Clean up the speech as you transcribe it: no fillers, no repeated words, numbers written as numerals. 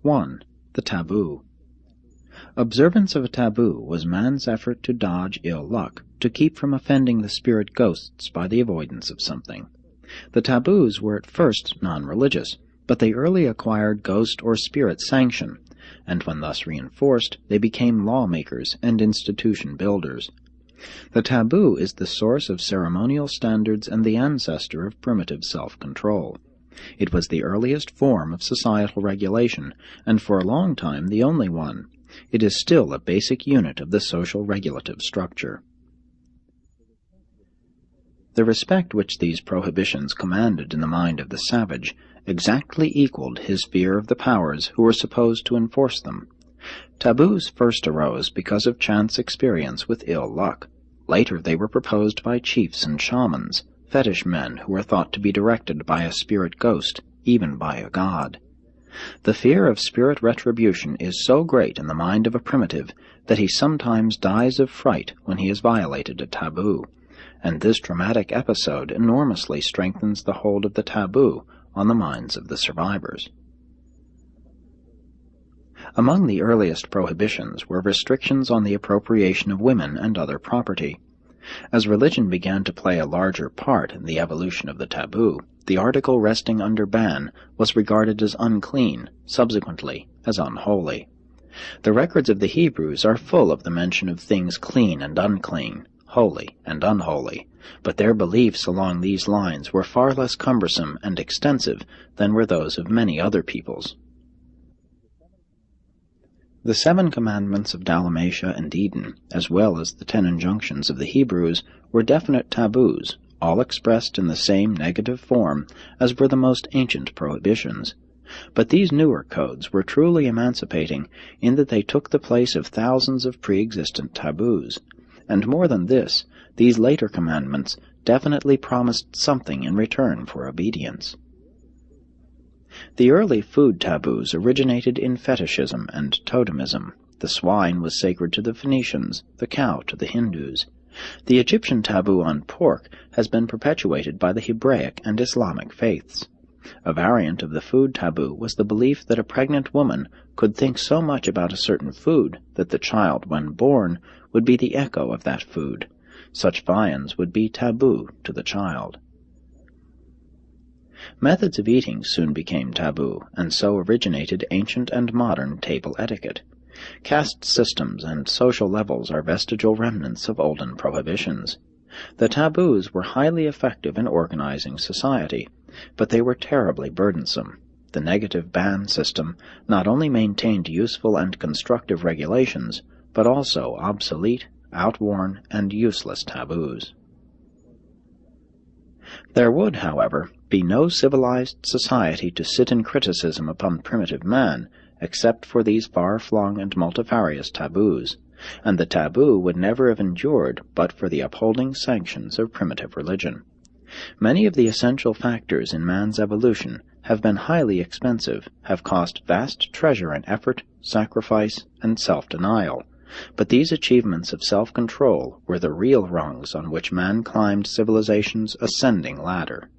1. The taboo. Observance of a taboo was man's effort to dodge ill luck, to keep from offending the spirit ghosts by the avoidance of something. The taboos were at first non-religious, but they early acquired ghost or spirit sanction, and when thus reinforced, they became lawmakers and institution builders. The taboo is the source of ceremonial standards and the ancestor of primitive self-control. It was the earliest form of societal regulation, and for a long time the only one. It is still a basic unit of the social regulative structure. The respect which these prohibitions commanded in the mind of the savage exactly equaled his fear of the powers who were supposed to enforce them. Taboos first arose because of chance experience with ill luck. Later they were proposed by chiefs and shamans, fetish men who were thought to be directed by a spirit ghost, even by a god. The fear of spirit retribution is so great in the mind of a primitive that he sometimes dies of fright when he has violated a taboo, and this dramatic episode enormously strengthens the hold of the taboo on the minds of the survivors. Among the earliest prohibitions were restrictions on the appropriation of women and other property. As religion began to play a larger part in the evolution of the taboo, the article resting under ban was regarded as unclean, subsequently as unholy. The records of the Hebrews are full of the mention of things clean and unclean, holy and unholy, but their beliefs along these lines were far less cumbersome and extensive than were those of many other peoples. The 7 commandments of Dalmatia and Eden, as well as the 10 injunctions of the Hebrews, were definite taboos, all expressed in the same negative form as were the most ancient prohibitions. But these newer codes were truly emancipating in that they took the place of thousands of pre-existent taboos. And more than this, these later commandments definitely promised something in return for obedience. The early food taboos originated in fetishism and totemism. The swine was sacred to the Phoenicians, the cow to the Hindus. The Egyptian taboo on pork has been perpetuated by the Hebraic and Islamic faiths. A variant of the food taboo was the belief that a pregnant woman could think so much about a certain food that the child, when born, would be the echo of that food. Such viands would be taboo to the child. Methods of eating soon became taboo, and so originated ancient and modern table etiquette. Caste systems and social levels are vestigial remnants of olden prohibitions. The taboos were highly effective in organizing society, but they were terribly burdensome. The negative ban system not only maintained useful and constructive regulations, but also obsolete, outworn, and useless taboos. There would, however, be no civilized society to sit in criticism upon primitive man, except for these far-flung and multifarious taboos, and the taboo would never have endured but for the upholding sanctions of primitive religion. Many of the essential factors in man's evolution have been highly expensive, have cost vast treasure and effort, sacrifice, and self-denial, but these achievements of self-control were the real rungs on which man climbed civilization's ascending ladder.